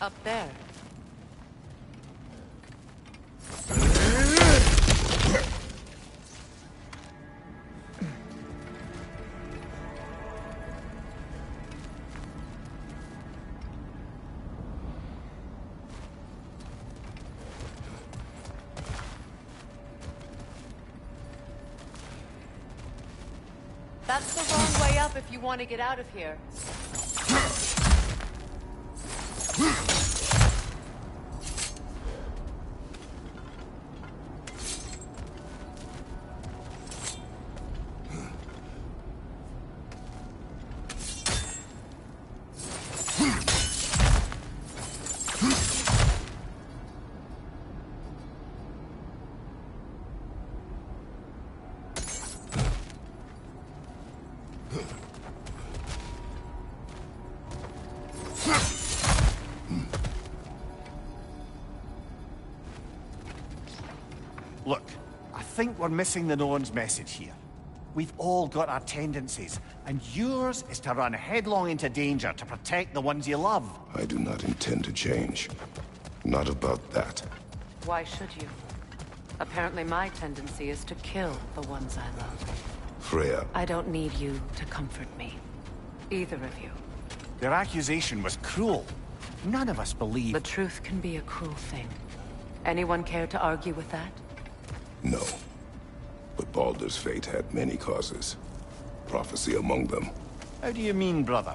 Up there. That's the wrong way up if you want to get out of here. Look, I think we're missing the Norn's message here. We've all got our tendencies, and yours is to run headlong into danger to protect the ones you love. I do not intend to change. Not about that. Why should you? Apparently my tendency is to kill the ones I love. Freya. I don't need you to comfort me. Either of you. Their accusation was cruel. None of us believe... The truth can be a cruel thing. Anyone care to argue with that? No. But Baldur's fate had many causes. Prophecy among them. How do you mean, brother?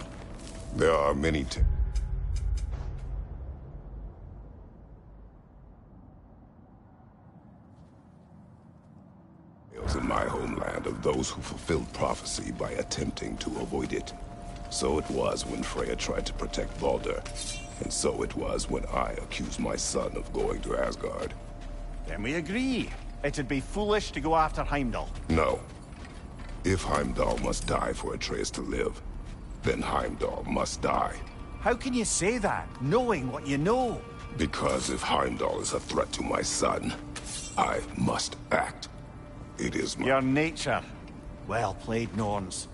There are many tales in my homeland of those who fulfilled prophecy by attempting to avoid it. So it was when Freya tried to protect Baldur. And so it was when I accused my son of going to Asgard. Then we agree. It'd be foolish to go after Heimdall. No. If Heimdall must die for Atreus to live, then Heimdall must die. How can you say that, knowing what you know? Because if Heimdall is a threat to my son, I must act. It is my... Your nature. Well played, Norns.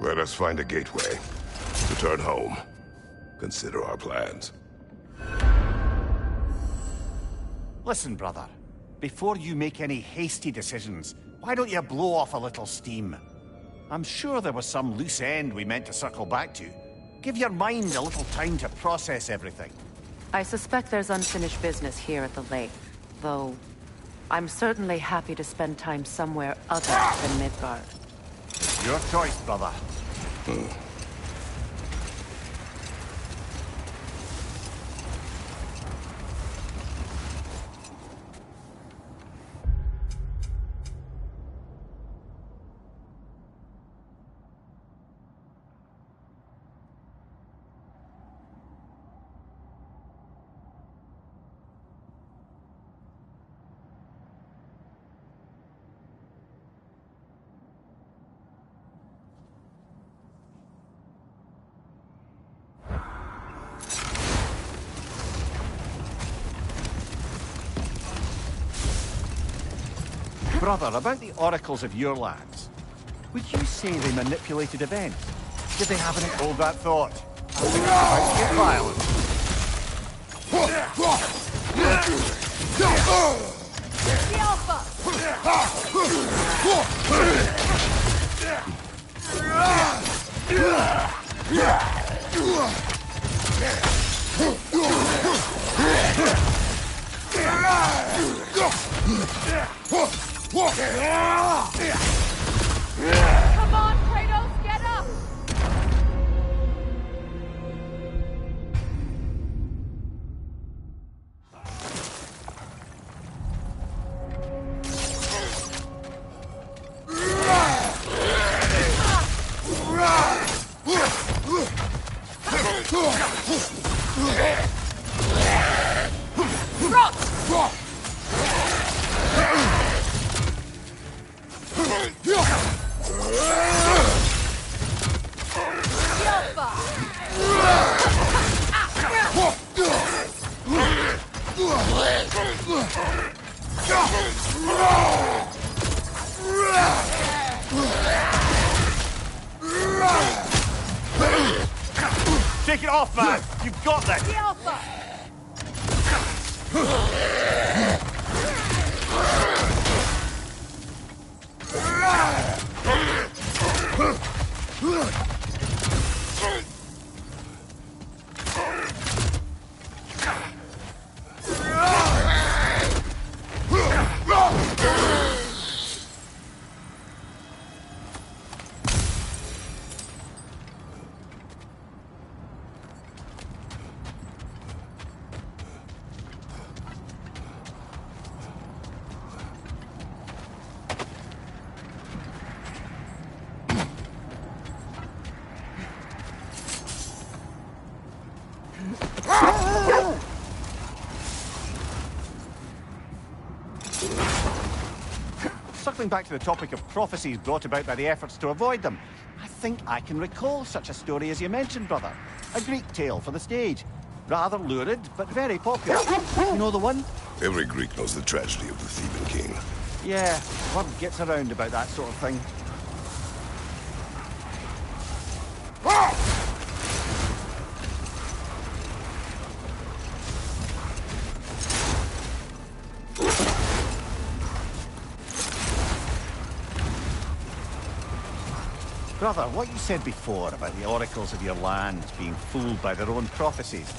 Let us find a gateway. Return home. Consider our plans. Listen, brother. Before you make any hasty decisions, why don't you blow off a little steam? I'm sure there was some loose end we meant to circle back to. Give your mind a little time to process everything. I suspect there's unfinished business here at the lake, though I'm certainly happy to spend time somewhere other than Midgard. Your choice, brother. Brother, about the oracles of your lands, would you say they manipulated events? Did they have any... Hold that thought. I think it's about to get violent. The Alpha! Come on, Kratos, get up! Take it off, man! You've got this! The Alpha! Circling back to the topic of prophecies brought about by the efforts to avoid them, I think I can recall such a story as you mentioned, brother. A Greek tale for the stage. Rather lurid, but very popular. You know the one? Every Greek knows the tragedy of the Theban king. Yeah, word gets around about that sort of thing. Brother, what you said before about the oracles of your land being fooled by their own prophecies,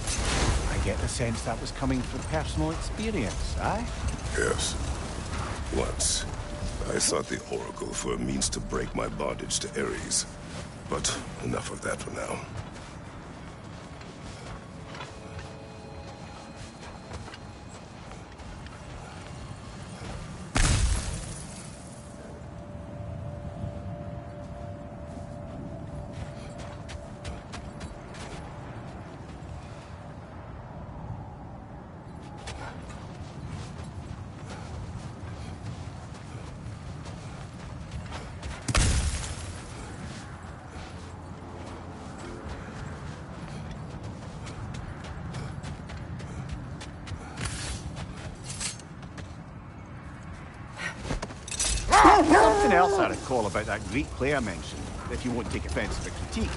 I get the sense that was coming from personal experience, aye? Yes. Once, I sought the oracle for a means to break my bondage to Ares. But enough of that for now. Something else I recall about that Greek play I mentioned, if you won't take offence to the critique.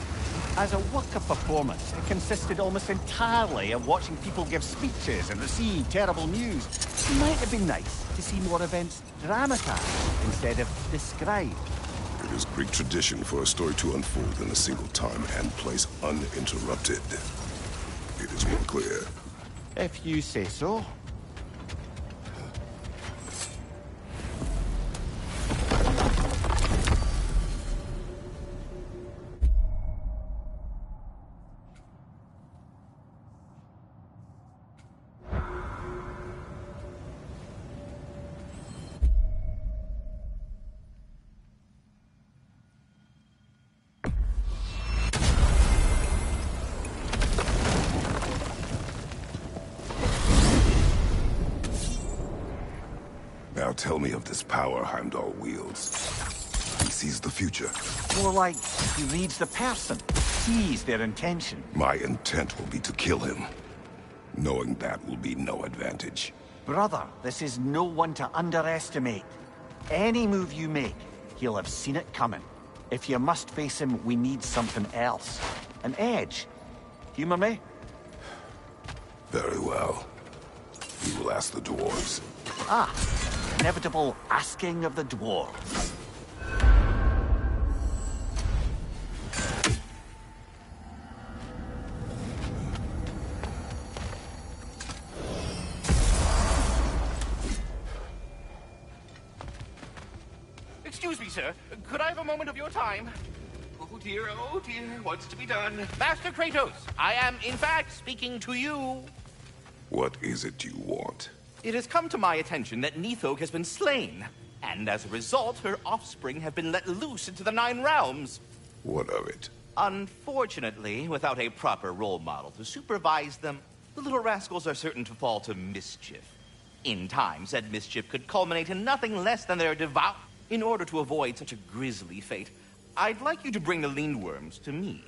As a work of performance, it consisted almost entirely of watching people give speeches and receive terrible news. It might have been nice to see more events dramatized instead of described. It is Greek tradition for a story to unfold in a single time and place uninterrupted. It is more clear. If you say so. Now tell me of this power Heimdall wields. He sees the future. More like he reads the person, sees their intention. My intent will be to kill him. Knowing that will be no advantage. Brother, this is no one to underestimate. Any move you make, he'll have seen it coming. If you must face him, we need something else. An edge. Humor me? Very well. We will ask the dwarves. Ah, inevitable asking of the dwarves. Excuse me, sir. Could I have a moment of your time? Oh dear, what's to be done? Master Kratos, I am, in fact, speaking to you. What is it you want? It has come to my attention that Nithog has been slain, and as a result, her offspring have been let loose into the Nine Realms. What of it? Unfortunately, without a proper role model to supervise them, the little rascals are certain to fall to mischief. In time, said mischief could culminate in nothing less than their devour. In order to avoid such a grisly fate, I'd like you to bring the Lindworms to me.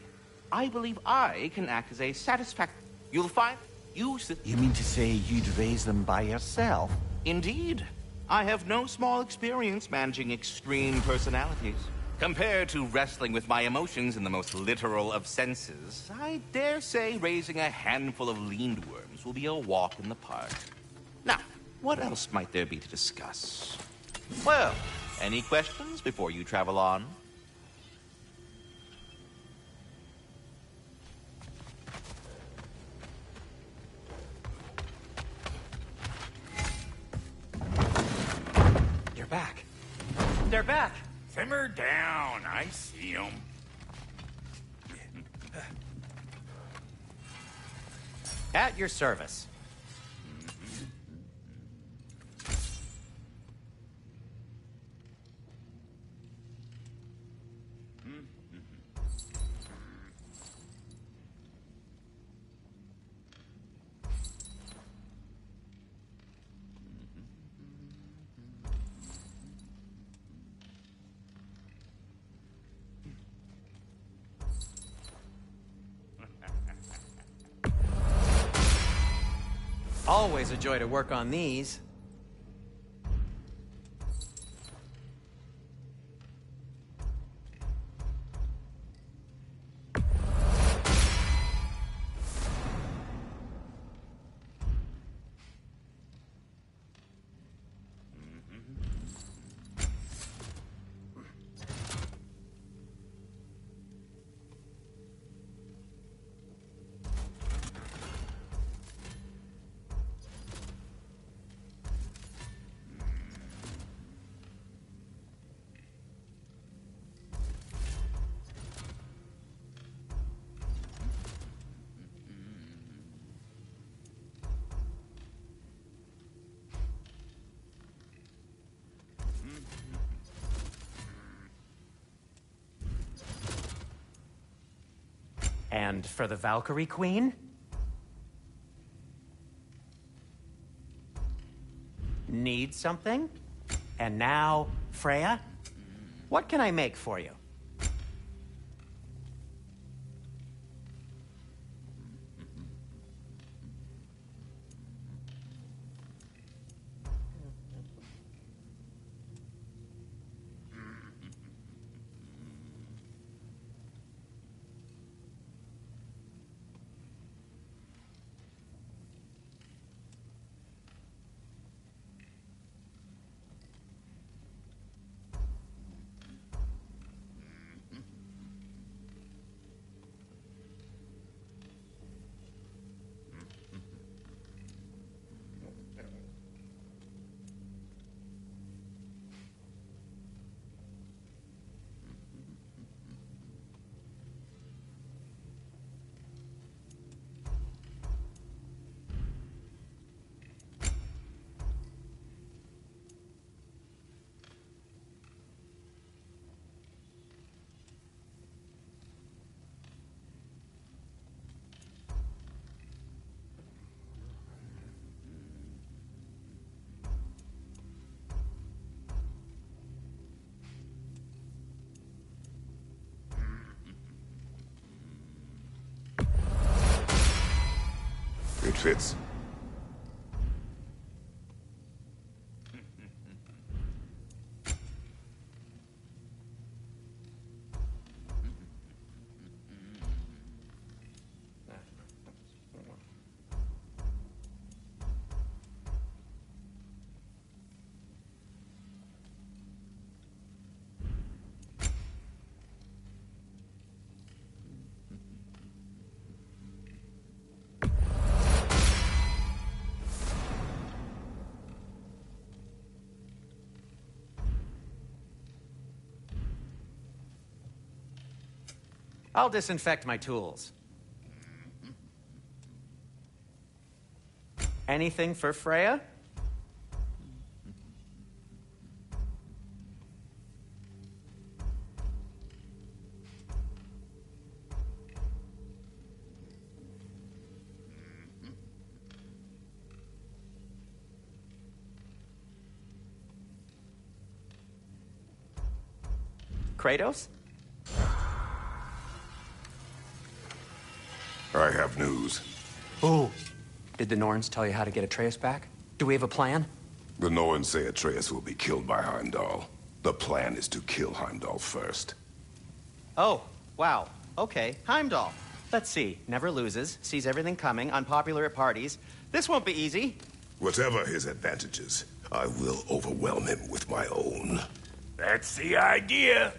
I believe I can act as a satisfactory... You'll find... You mean to say you'd raise them by yourself? Indeed. I have no small experience managing extreme personalities. Compared to wrestling with my emotions in the most literal of senses, I dare say raising a handful of Lindworms will be a walk in the park. Now, what else might there be to discuss? Well, any questions before you travel on? They're back. They're back. Simmer down. I see them. At your service. Always a joy to work on these. And for the Valkyrie Queen? Need something? And now, Freya? What can I make for you? fits. I'll disinfect my tools. Anything for Freya? Kratos? I have news. Ooh. Did the Norns tell you how to get Atreus back? Do we have a plan? The Norns say Atreus will be killed by Heimdall. The plan is to kill Heimdall first. Oh, wow. Okay, Heimdall. Let's see. Never loses, sees everything coming, unpopular at parties. This won't be easy. Whatever his advantages, I will overwhelm him with my own. That's the idea.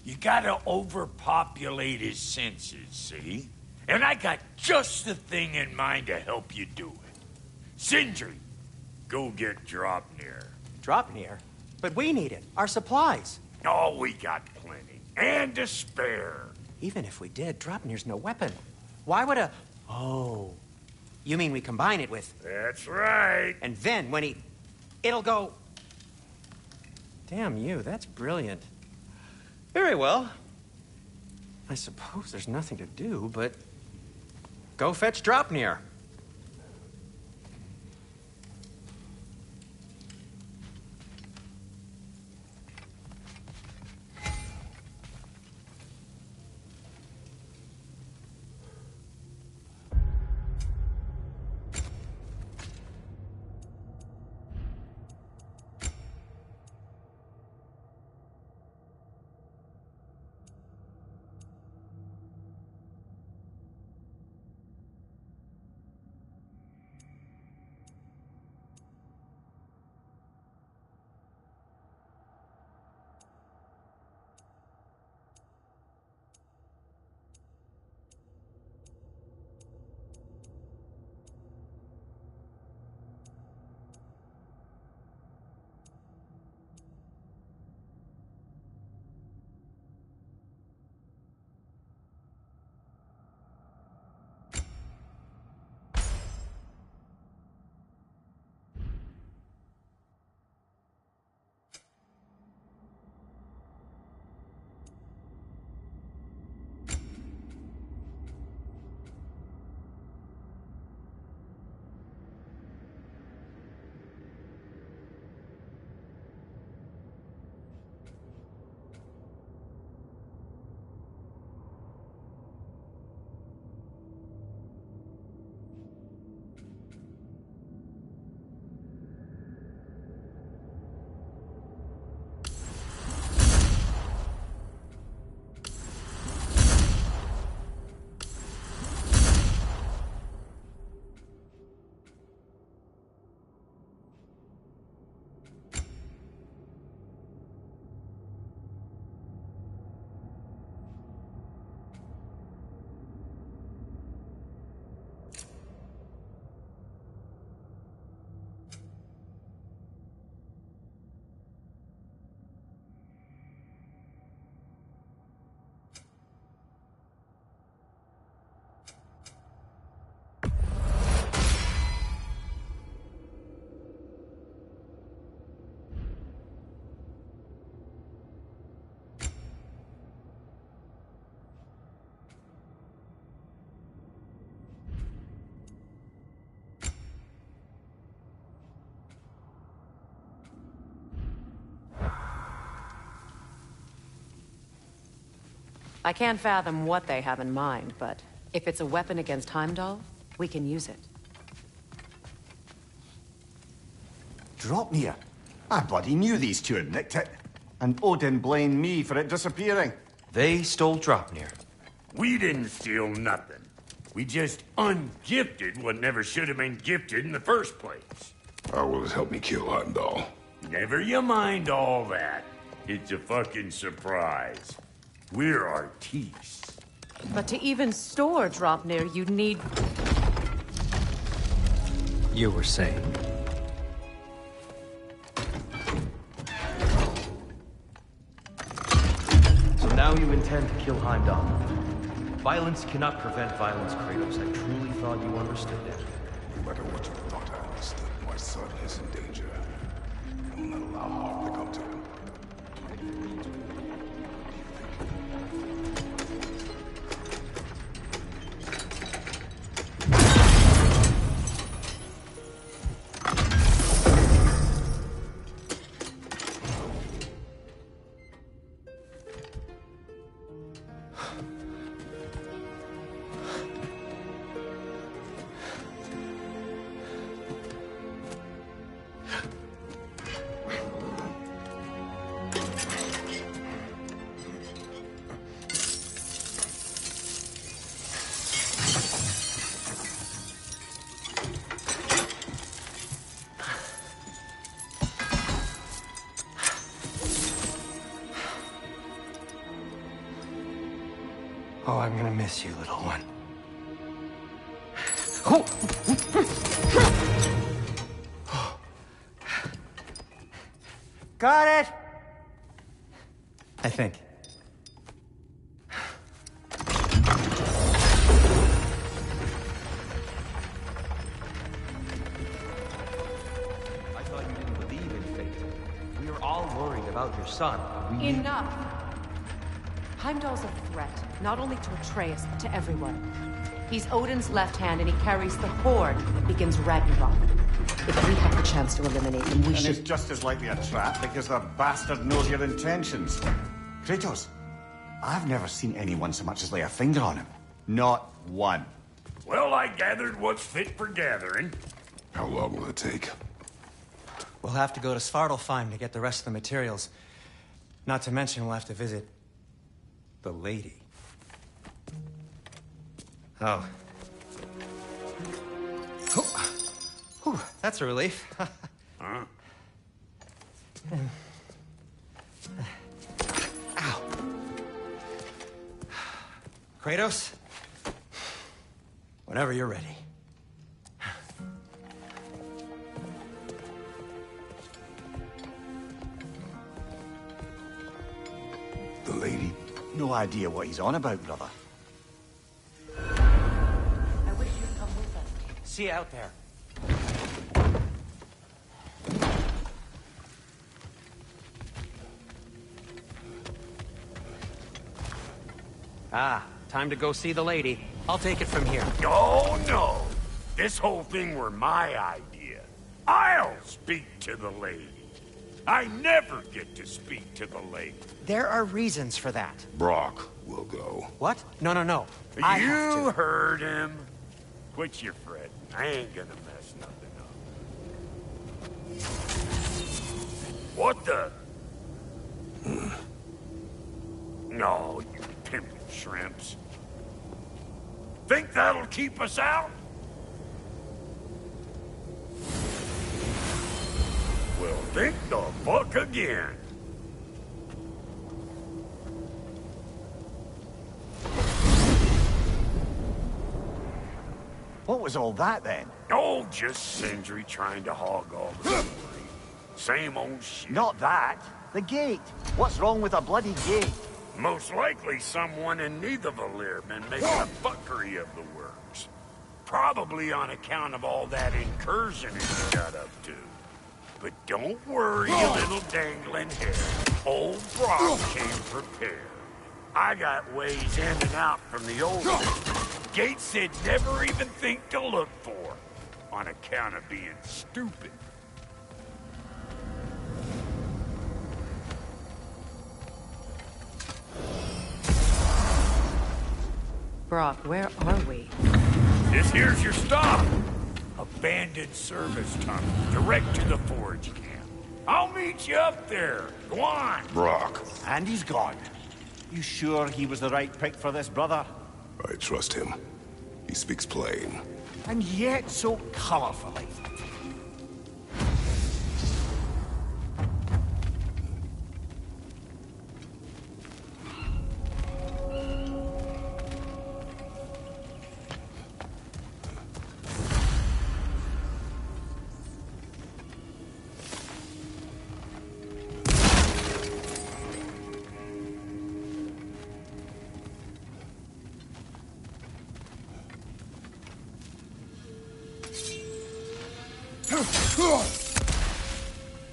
You gotta overpopulate his senses, see? And I got just the thing in mind to help you do it. Sindri, go get Draupnir. Draupnir? But we need it. Our supplies. Oh, we got plenty. And to spare. Even if we did, Draupnir's no weapon. Why would a... Oh. You mean we combine it with... That's right. And then when he... It'll go... Damn you, that's brilliant. Very well. I suppose there's nothing to do, but... Go fetch Draupnir. I can't fathom what they have in mind, but if it's a weapon against Heimdall, we can use it. Draupnir. I bloody knew these two had nicked it. And Odin blamed me for it disappearing. They stole Draupnir. We didn't steal nothing. We just ungifted what never should have been gifted in the first place. How will it help me kill Heimdall? Never you mind all that. It's a fucking surprise. We're artistes. But to even store Draupnir, you'd need... You were saying? So now you intend to kill Heimdall. Violence cannot prevent violence, Kratos. I truly thought you understood that. No matter what you thought I understood, my son is in danger. I will not allow harm to come to him. Oh, I'm gonna miss you, little one. Got it! I think. I thought you didn't believe in fate. We were all worried about your son. Enough! Heimdall's a threat, not only to Atreus, but to everyone. He's Odin's left hand, and he carries the horde that begins Ragnarok. If we have the chance to eliminate him, we And should... it's just as likely a trap because the bastard knows your intentions. Kratos, I've never seen anyone so much as lay a finger on him. Not one. Well, I gathered what's fit for gathering. How long will it take? We'll have to go to Svartalfheim to get the rest of the materials. Not to mention we'll have to visit... the lady. Oh. Whew, that's a relief. Huh? Ow. Kratos? Whenever you're ready. The lady? No idea what he's on about, brother. I wish you'd come with us. See you out there. Ah, time to go see the lady. I'll take it from here. Oh, no. This whole thing were my idea. I'll speak to the lady. I never get to speak to the lady. There are reasons for that. Brock will go. What? No, no, no. I have You to. heard him. Quit your fretting. I ain't gonna mess nothing up. What the? No, you pimping shrimps. Think that'll keep us out? Well, think the fuck again. What was all that then? Oh, just Sindri trying to hog all the glory. Same old shit. Not that. The gate. What's wrong with a bloody gate? Most likely someone in Nidavellir been making a fuckery of the works. Probably on account of all that incursion he got up to. But don't worry, you little dangling hair. Old Brock came prepared. I got ways in and out from the old one. Gates said never even think to look for, on account of being stupid. Brock, where are we? This here's your stop. A abandoned service tunnel, direct to the forge camp. I'll meet you up there. Go on. Brock, And he's gone. You sure he was the right pick for this, brother? I trust him. He speaks plain. And yet so colorfully.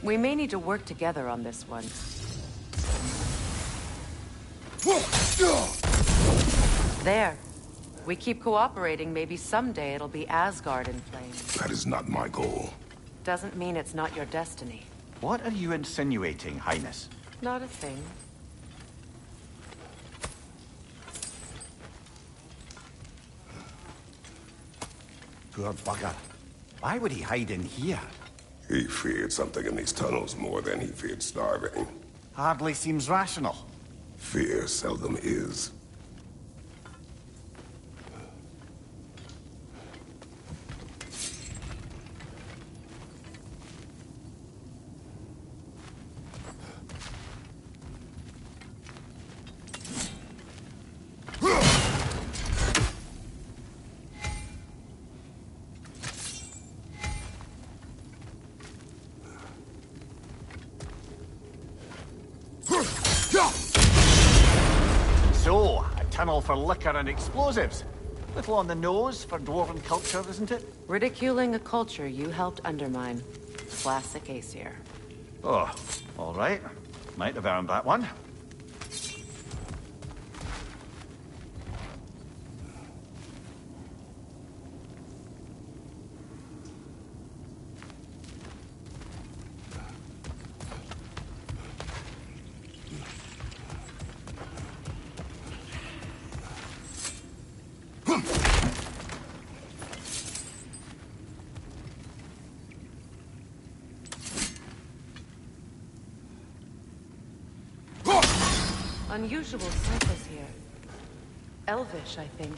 We may need to work together on this one. There. We keep cooperating, maybe someday it'll be Asgard in flames. That is not my goal. Doesn't mean it's not your destiny. What are you insinuating, Highness? Not a thing. Poor bugger. Why would he hide in here? He feared something in these tunnels more than he feared starving. Hardly seems rational. Fear seldom is. So, a tunnel for liquor and explosives. Little on the nose for dwarven culture, isn't it? Ridiculing a culture you helped undermine. Classic Aesir. Oh, all right. Might have earned that one. Unusual surface here. Elvish, I think.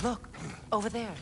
Look, over there.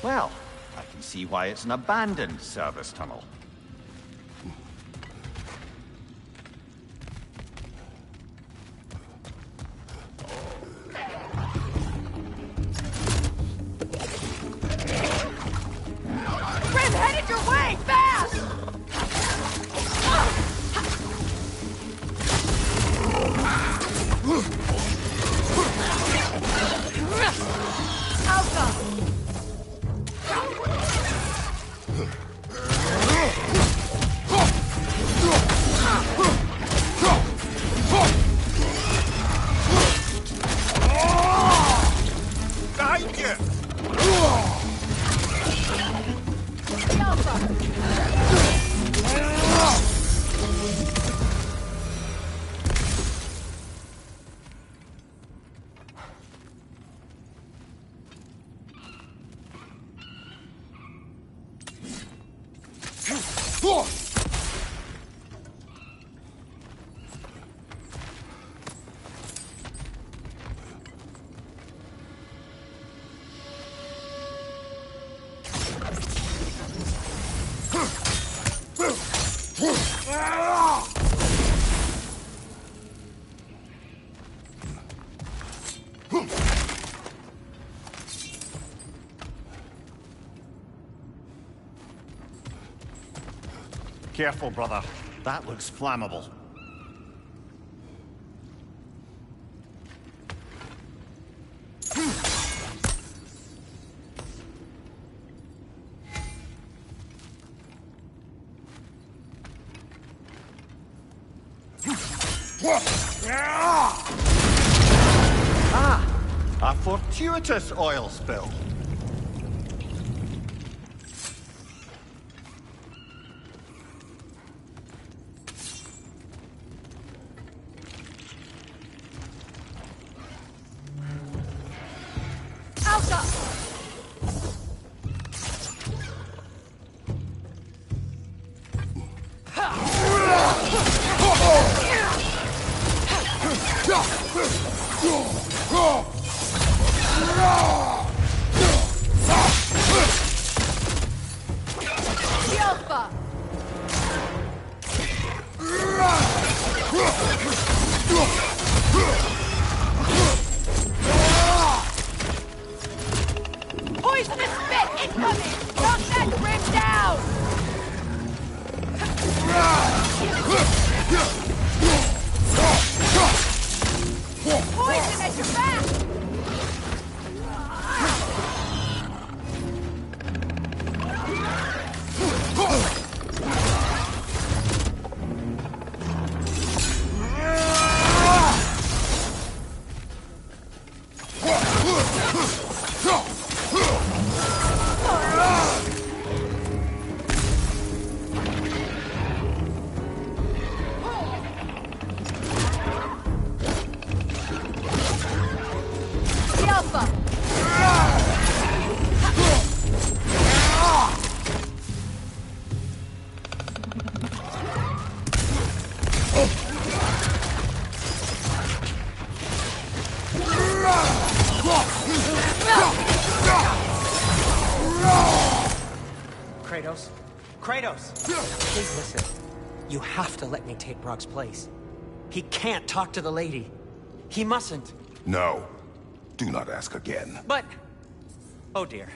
Well, I can see why it's an abandoned service tunnel. Grim, headed your way! Fast! Alpha! Careful, brother. That looks flammable. Ah! A fortuitous oil spill. Poisonous spit incoming! Knock that grim down! Poison at your back! Kratos! Please listen. You have to let me take Brok's place. He can't talk to the lady. He mustn't. No. Do not ask again. But... oh dear.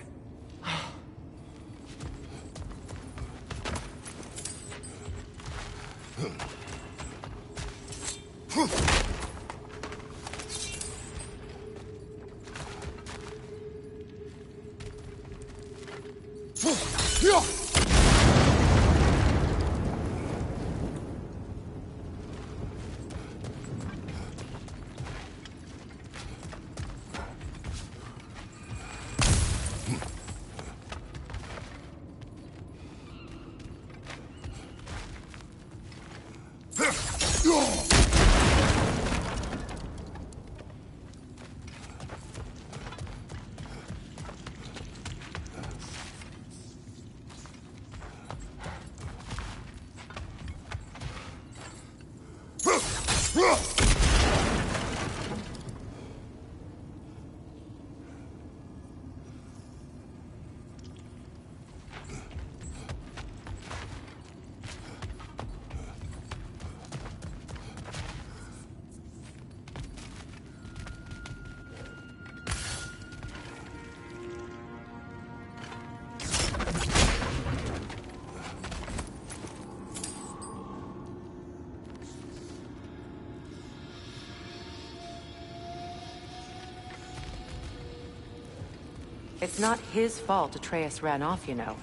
It's not his fault Atreus ran off, you know.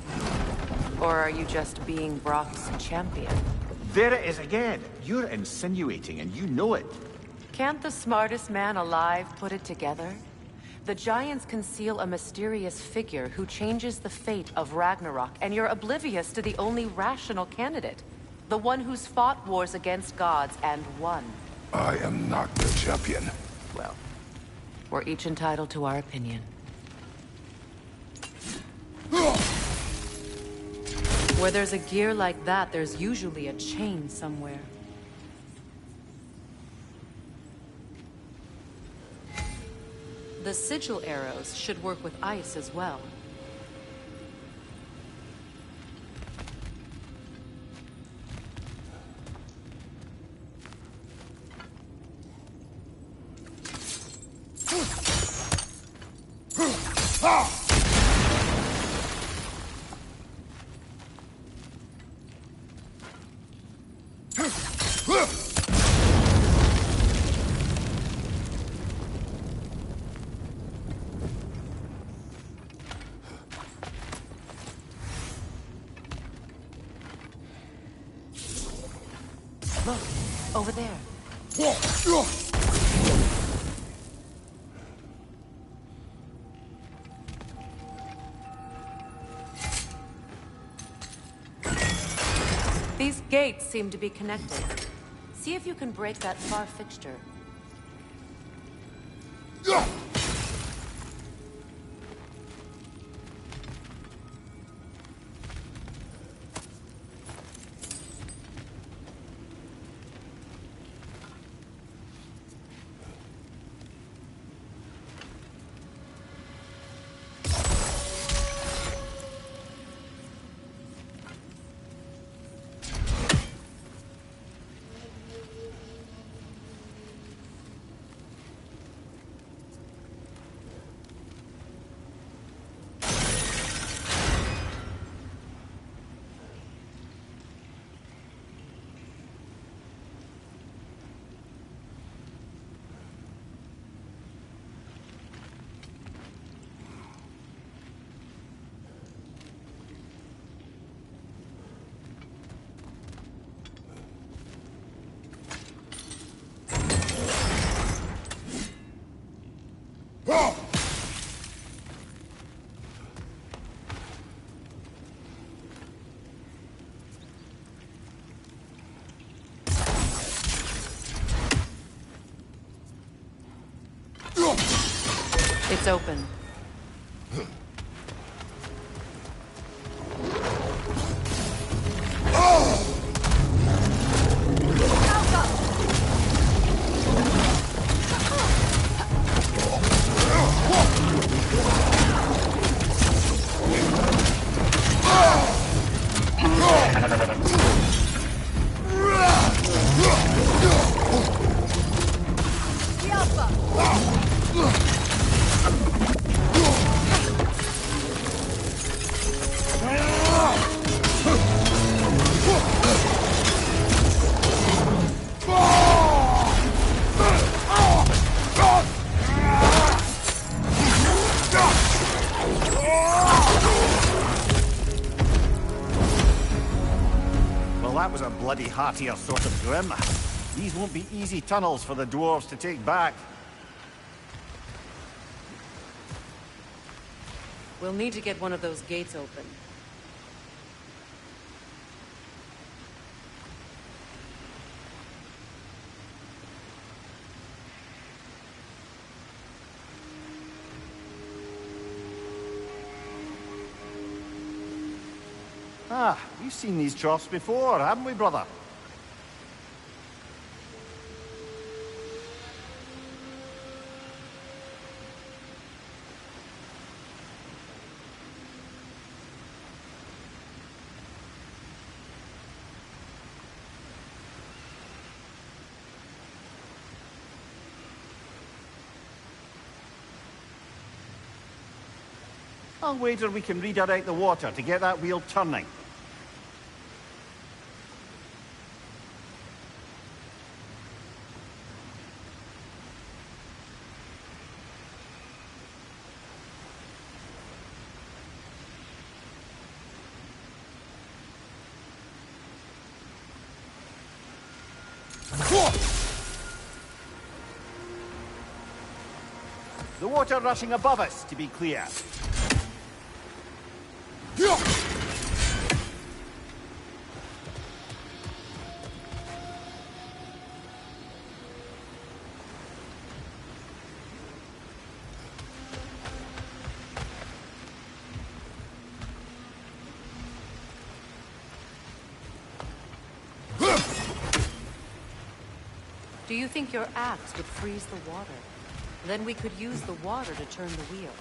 Or are you just being Brok's champion? There it is again. You're insinuating and you know it. Can't the smartest man alive put it together? The Giants conceal a mysterious figure who changes the fate of Ragnarok, and you're oblivious to the only rational candidate. The one who's fought wars against gods and won. I am not the champion. Well, we're each entitled to our opinion. Where there's a gear like that, there's usually a chain somewhere. The sigil arrows should work with ice as well. Look, over there. These gates seem to be connected. See if you can break that far fixture. It's open. That was a bloody heartier sort of grim. These won't be easy tunnels for the dwarves to take back. We'll need to get one of those gates open. Ah, we've seen these troughs before, haven't we, brother? I'll wager we can redirect the water to get that wheel turning. The water rushing above us, to be clear. Do you think your axe would freeze the water? Then we could use the water to turn the wheel.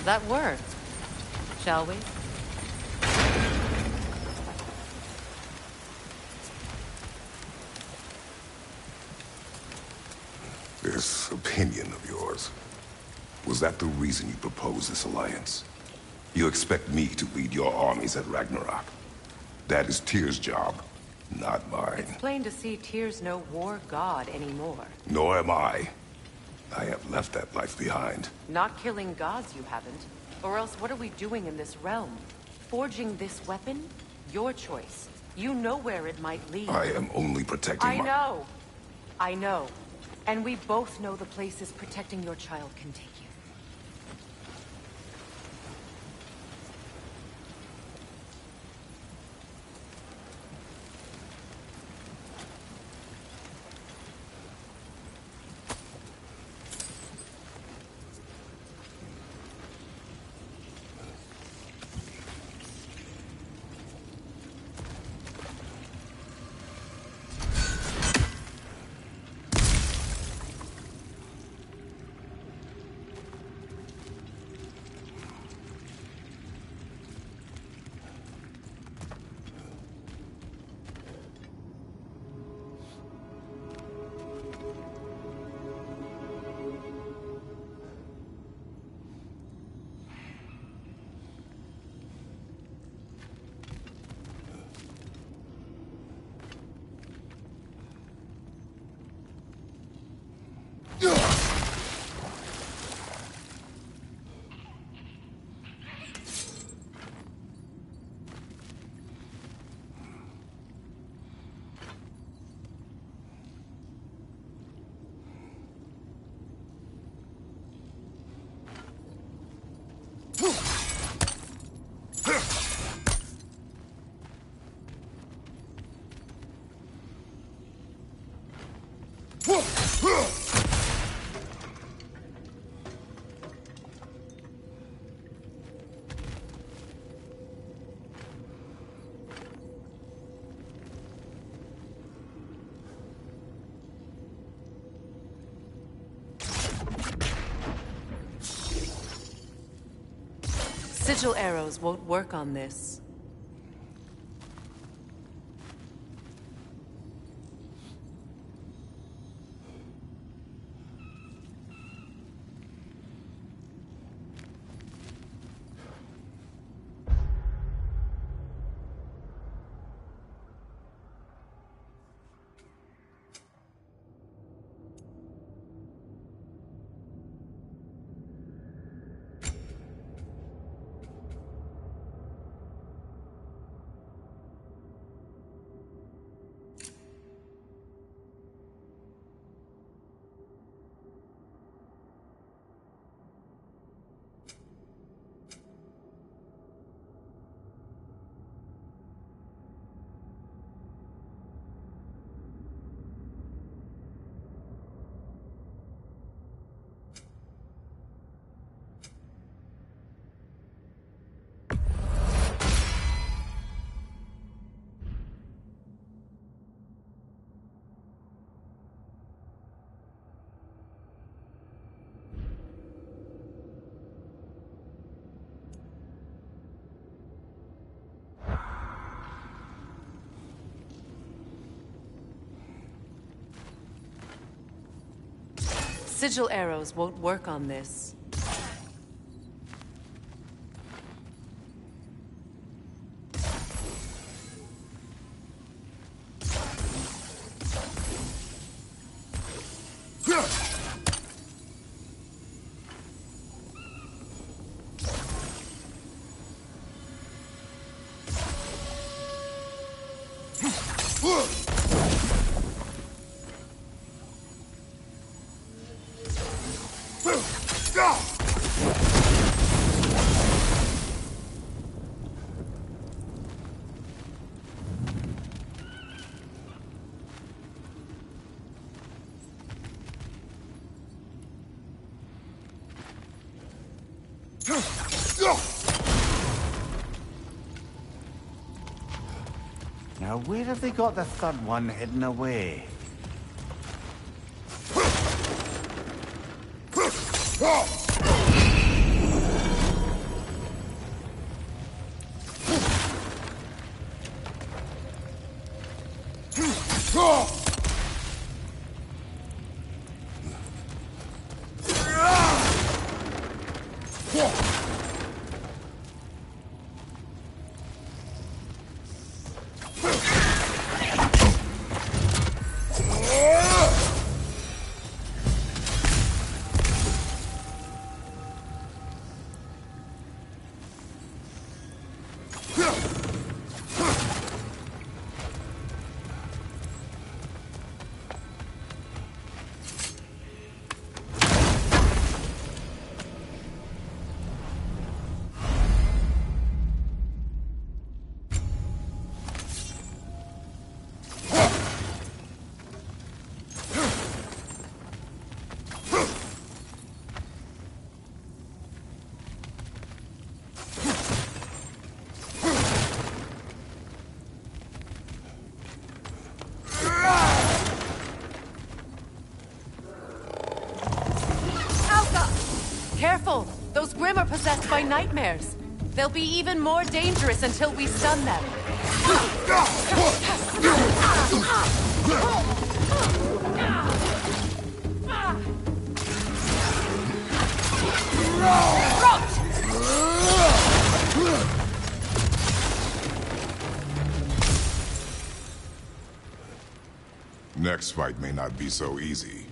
That worked. Shall we? This opinion of yours, was that the reason you proposed this alliance? You expect me to lead your armies at Ragnarok? That is Tyr's job, not mine. It's plain to see Tyr's no war god anymore. Nor am I. I have left that life behind. Not killing gods, you haven't. Or else what are we doing in this realm? Forging this weapon? Your choice. You know where it might lead. I am only protecting I know. I know. And we both know the places protecting your child can take you. Sigil arrows won't work on this. Sigil arrows won't work on this. Now, where have they got the third one hidden away? Careful! Those Grim are possessed by nightmares. They'll be even more dangerous until we stun them. Next fight may not be so easy.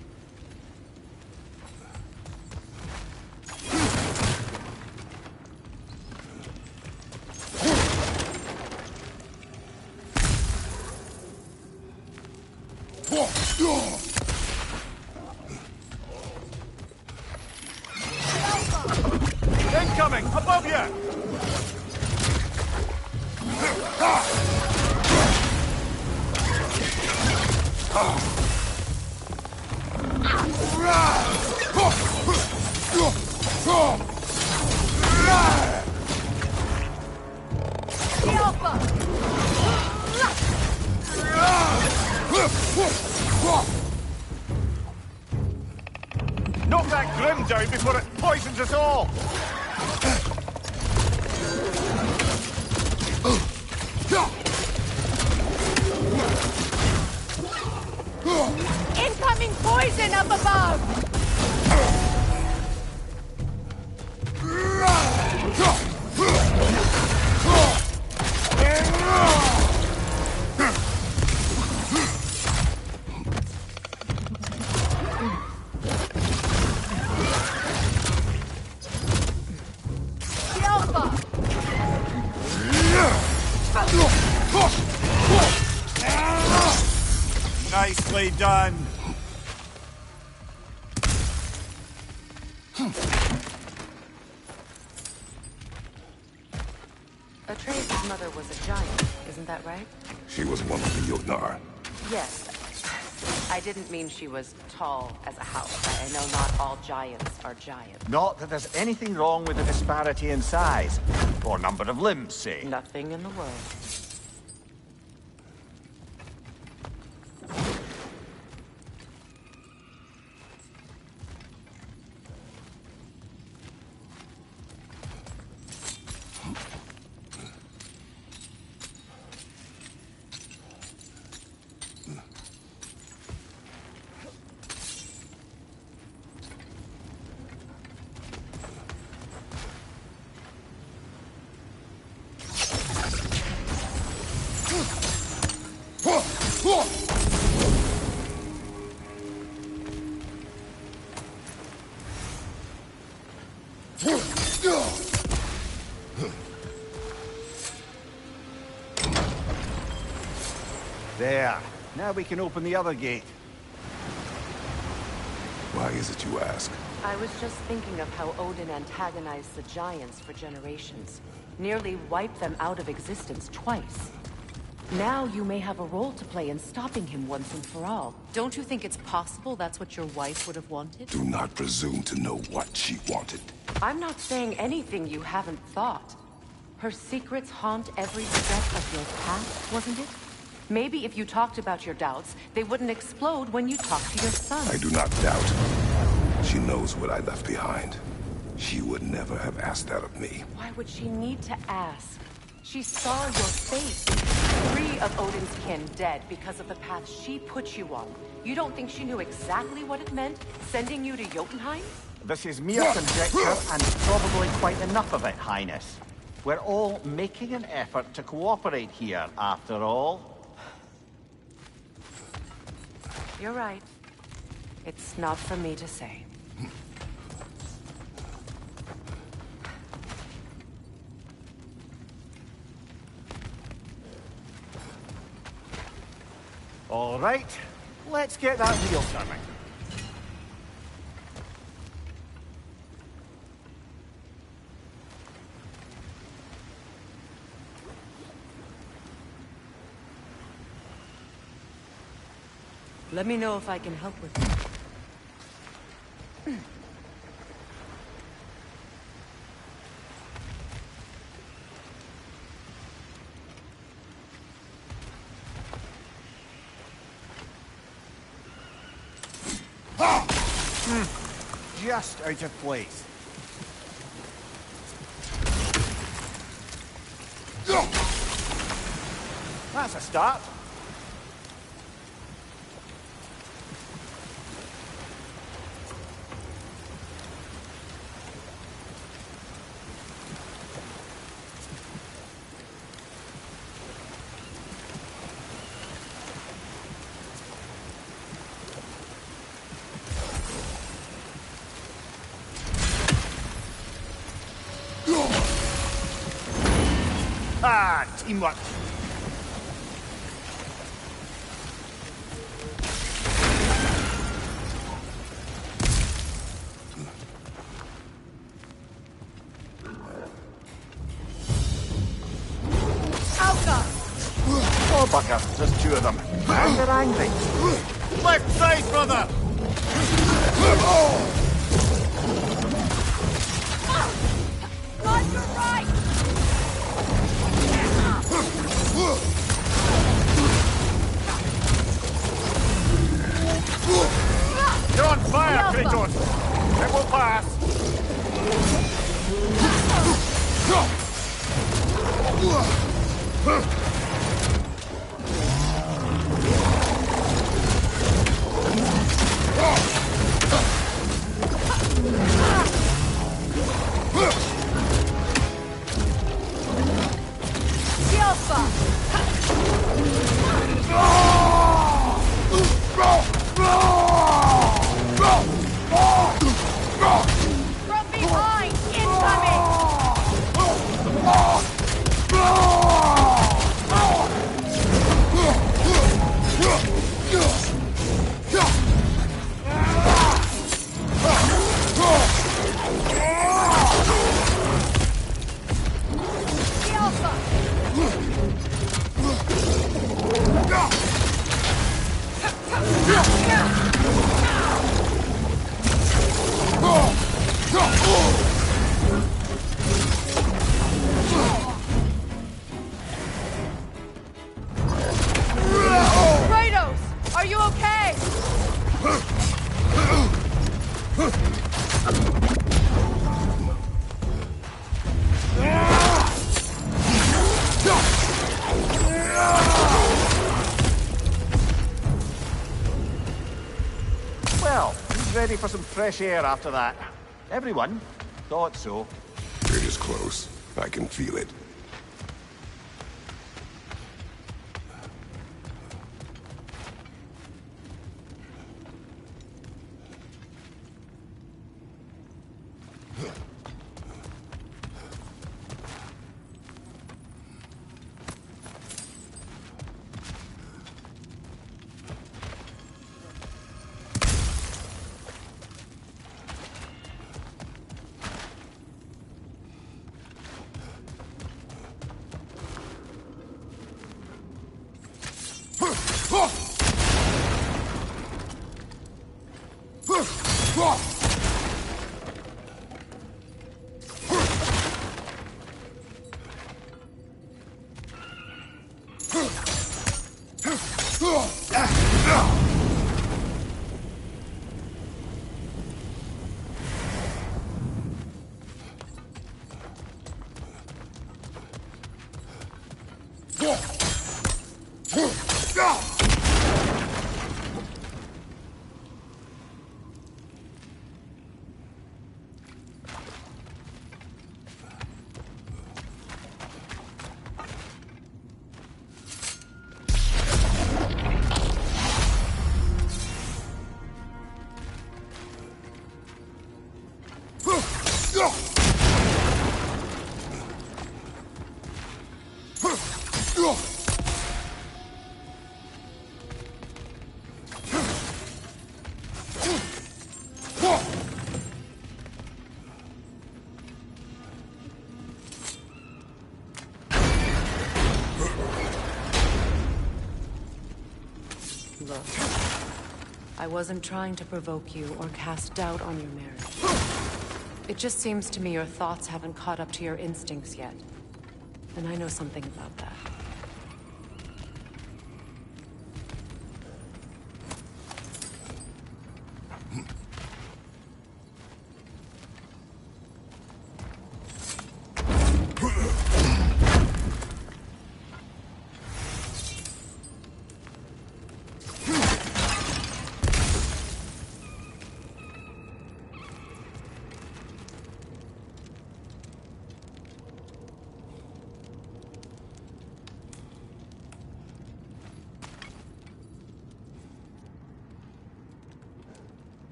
Incoming! Above you! Knock that grim down before it poisons us all! Incoming poison up above! Nicely done. Atreus' mother was a giant, isn't that right? She was one of the Jotnar. Yes. I didn't mean she was tall as a house. I know not all giants are giants. Not that there's anything wrong with the disparity in size. Or number of limbs, say. Nothing in the world. There. Now we can open the other gate. Why is it you ask? I was just thinking of how Odin antagonized the giants for generations. Nearly wiped them out of existence twice. Now you may have a role to play in stopping him once and for all. Don't you think it's possible that's what your wife would have wanted? Do not presume to know what she wanted. I'm not saying anything you haven't thought. Her secrets haunt every step of your path, wasn't it? Maybe if you talked about your doubts, they wouldn't explode when you talked to your son. I do not doubt. She knows what I left behind. She would never have asked that of me. Why would she need to ask? She saw your face. 3 of Odin's kin dead because of the path she put you on. You don't think she knew exactly what it meant, sending you to Jotunheim? This is mere conjecture, and probably quite enough of it, Highness. We're all making an effort to cooperate here, after all. You're right. It's not for me to say. All right, let's get that wheel turning. Let me know if I can help with it. Just out of place. That's a start. Ah, teamwork. And they're angry. Left side, brother! On your right! You're on fire, Kratos! It will pass! From behind! Incoming! Kratos! Are you okay? Well, he's ready for some fresh air after that. Everyone thought so. It is close. I can feel it. Look, I wasn't trying to provoke you or cast doubt on your merit. It just seems to me your thoughts haven't caught up to your instincts yet. And I know something about that.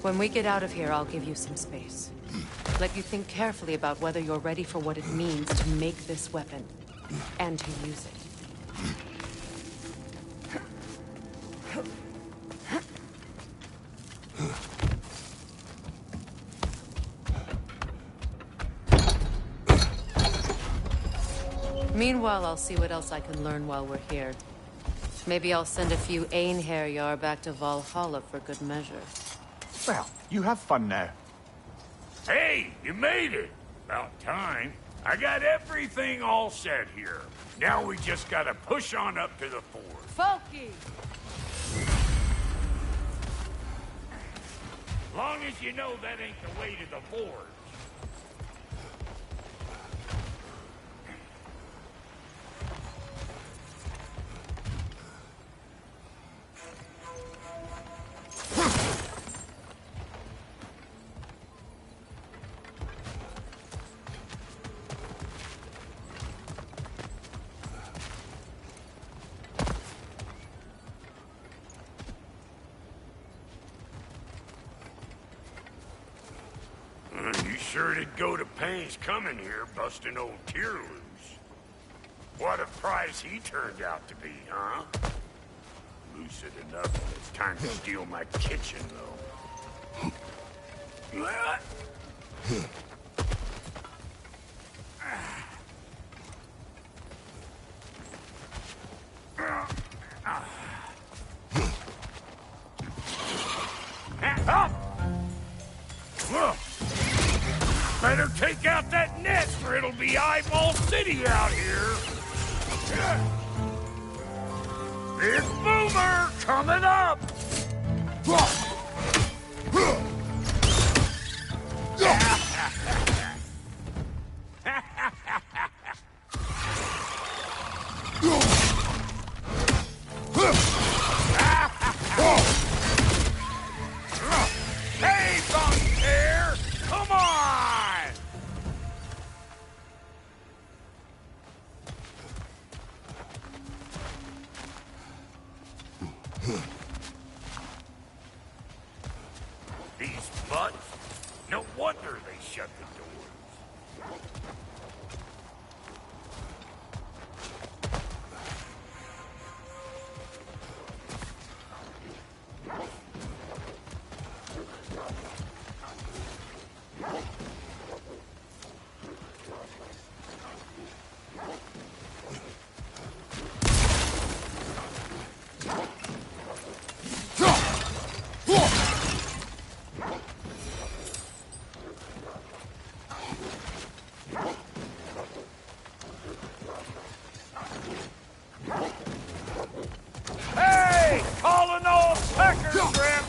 When we get out of here, I'll give you some space. Let you think carefully about whether you're ready for what it means to make this weapon, and to use it. Meanwhile, I'll see what else I can learn while we're here. Maybe I'll send a few Einherjar back to Valhalla for good measure. Well, you have fun now. Hey, you made it! About time. I got everything all set here. Now we just gotta push on up to the fort. Folky! Long as you know that ain't the way to the forge. You sure did go to pains coming here, busting old Tyr loose. What a prize he turned out to be, huh? Lucid enough when it's time to steal my kitchen, though. Better take out that net, or it'll be Eyeball City out here. Big Boomer coming up! Hey, Bonfair! Come on! These butts? No wonder they shut the doors. Hey! Calling all pecker shrimp!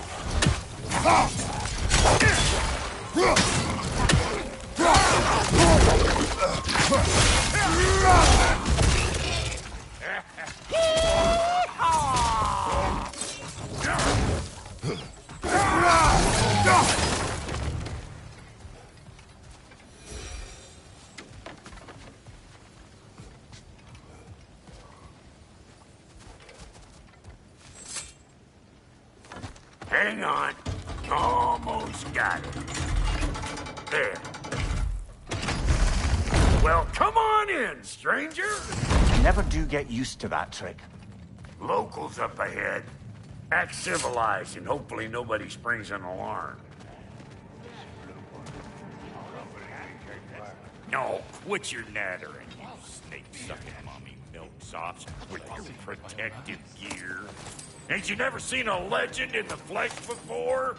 Hang on. Almost got it. There. Well, come on in, stranger. You never do get used to that trick. Locals up ahead. Act civilized and hopefully nobody springs an alarm. No, quit your nattering, you snake-sucking mommy milksops with your protective gear. Ain't you never seen a legend in the flesh before?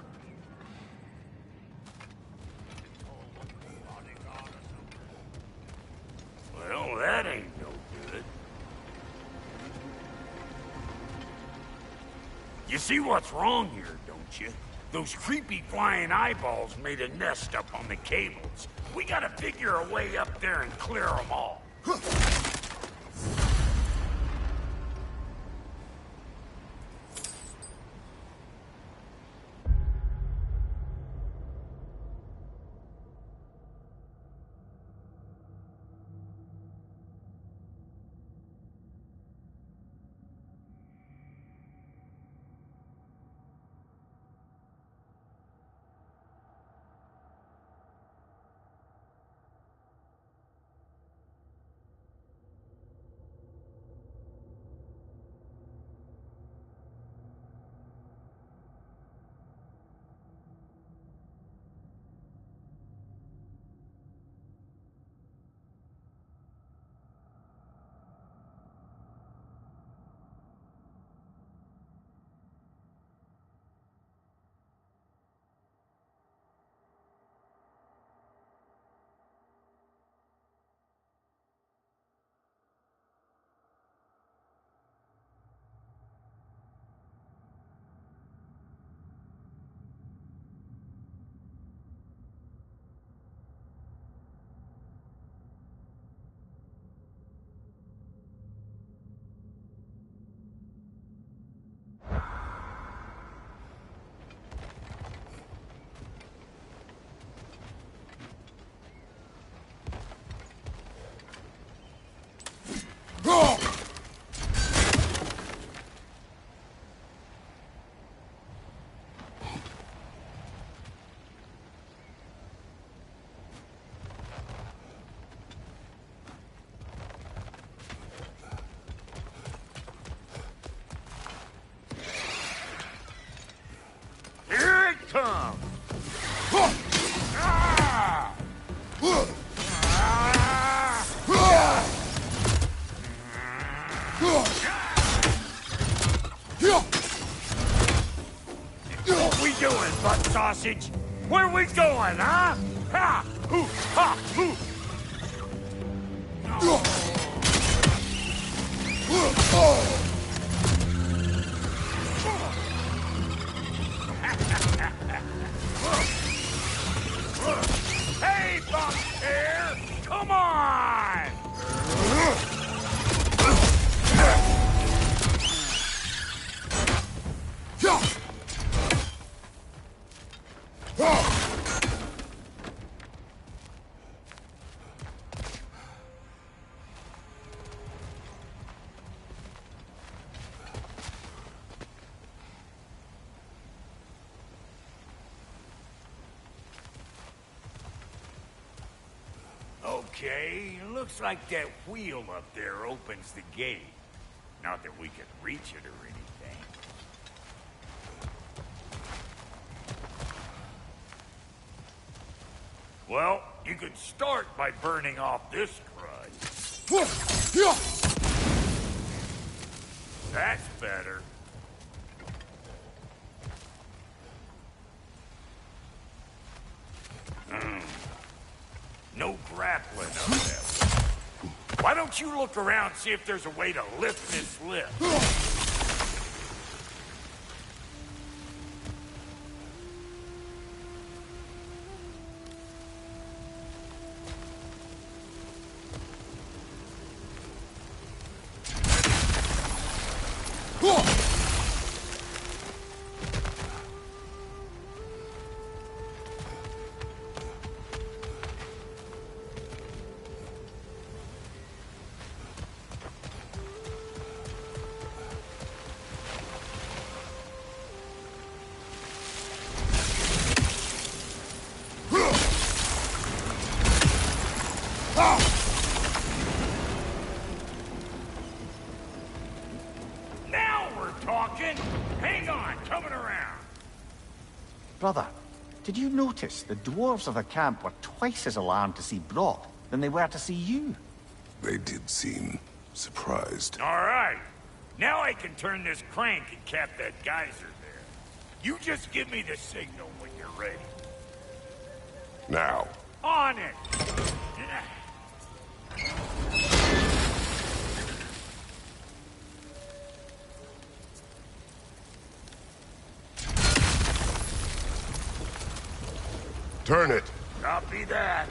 Well, that ain't no good. You see what's wrong here, don't you? Those creepy flying eyeballs made a nest up on the cables. We gotta figure a way up there and clear them all. What we doing, butt sausage? Where we going, huh? Ha! Hoo! Ha! Hoo! Hey, Buckbear! Come on! Okay, looks like that wheel up there opens the gate. Not that we can reach it or anything. Well, you could start by burning off this crud. That's better. No grappling up there. Why don't you look around, see if there's a way to lift this lift? Now we're talking! Hang on, coming around. Brother, did you notice the dwarves of the camp were twice as alarmed to see Brock than they were to see you? They did seem surprised. All right. Now I can turn this crank and cap that geyser there. You just give me the signal when you're ready. Now. On it! Turn it. Copy that.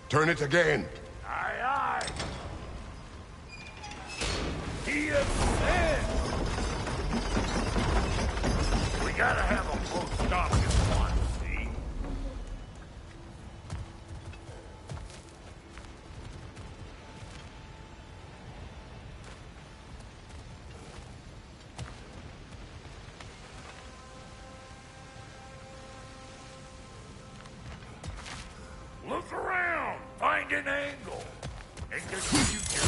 Turn it again. Aye, aye. He is dead. We gotta have a full stop at once, see? Look around! Find an angle! Ain't this what you do?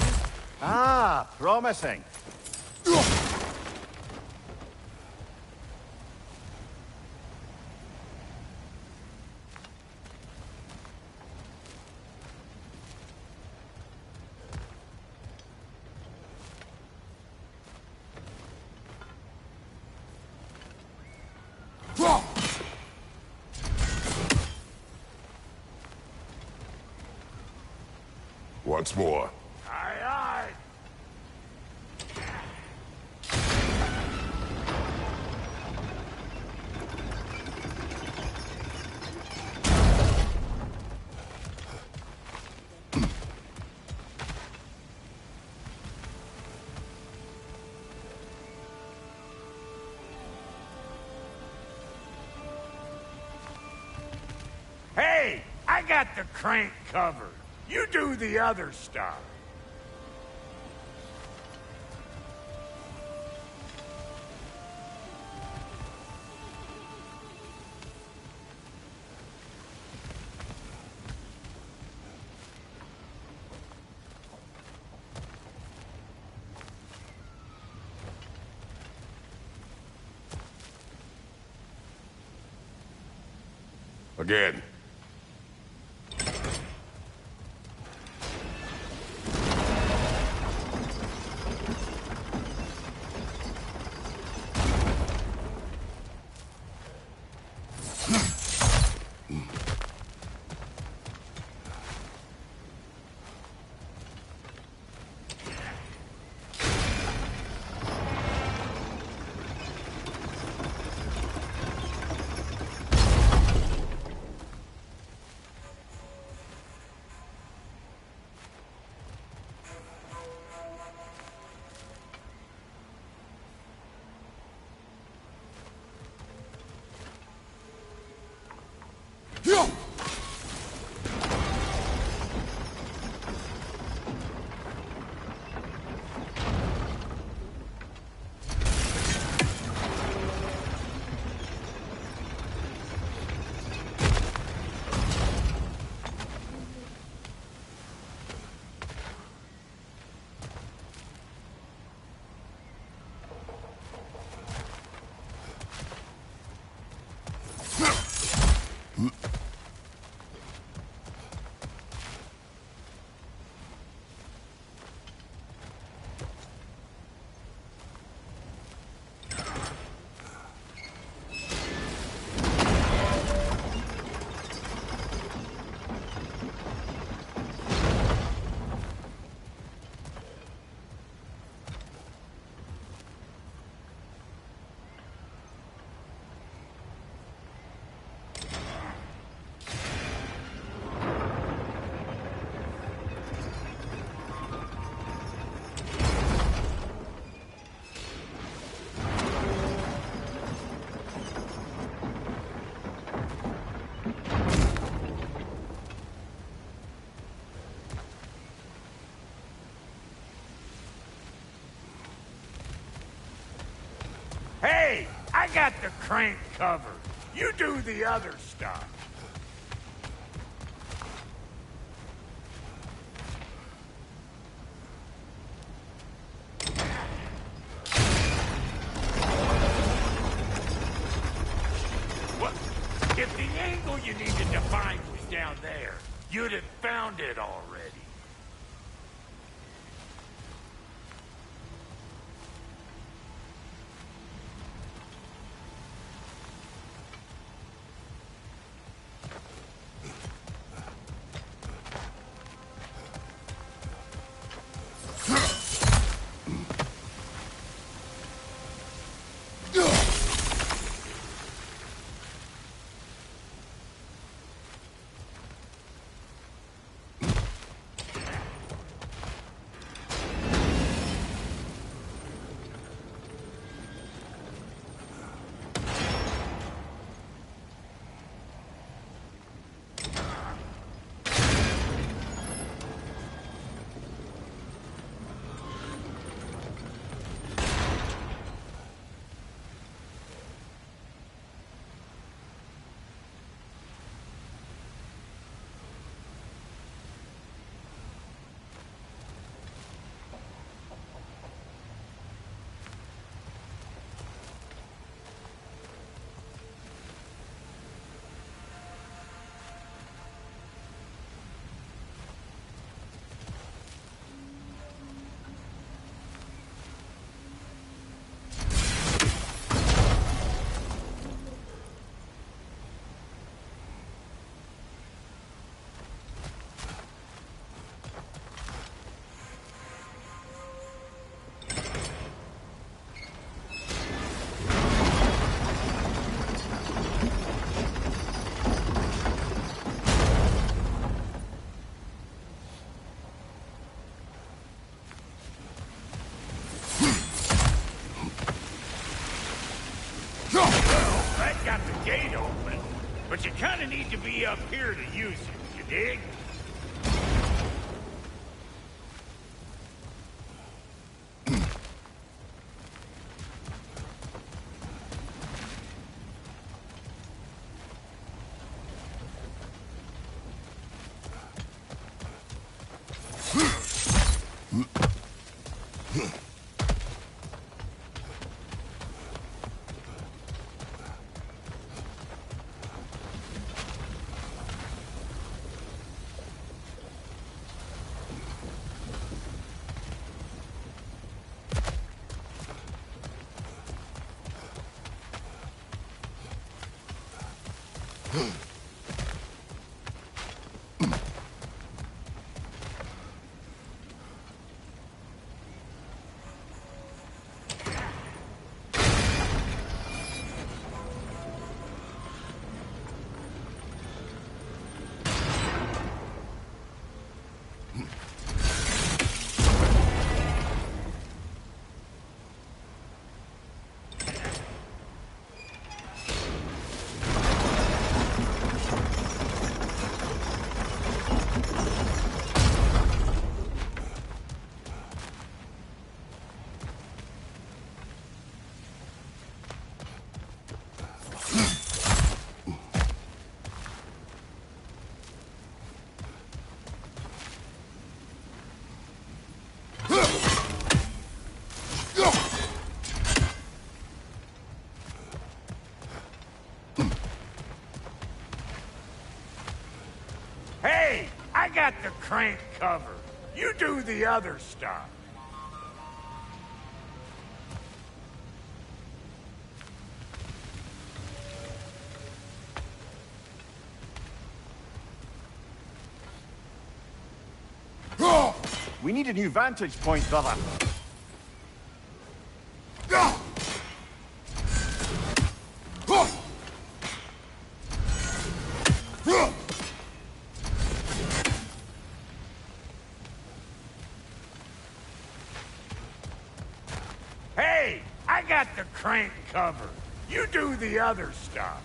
Ah, promising. Once more. Aye, aye. Hey, I got the crank covered. You do the other stuff. Again. Hey, I got the crank covered. You do the other stuff. What? If the angle you needed to find was down there, you'd have found it already. But you kinda need to be up here to use it, you dig? Hey, I got the crank covered. You do the other stuff. We need a new vantage point, brother. Hey, I got the crank covered. You do the other stuff.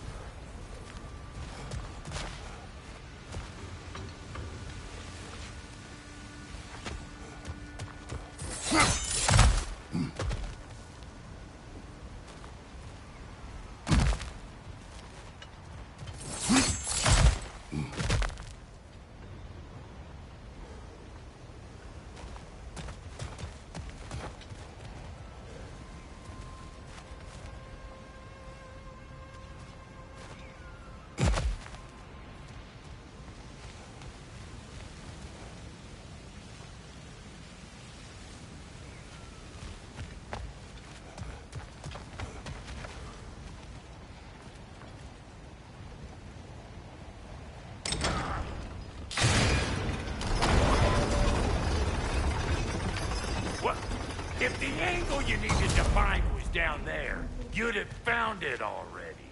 If the angle you needed to find was down there, you'd have found it already.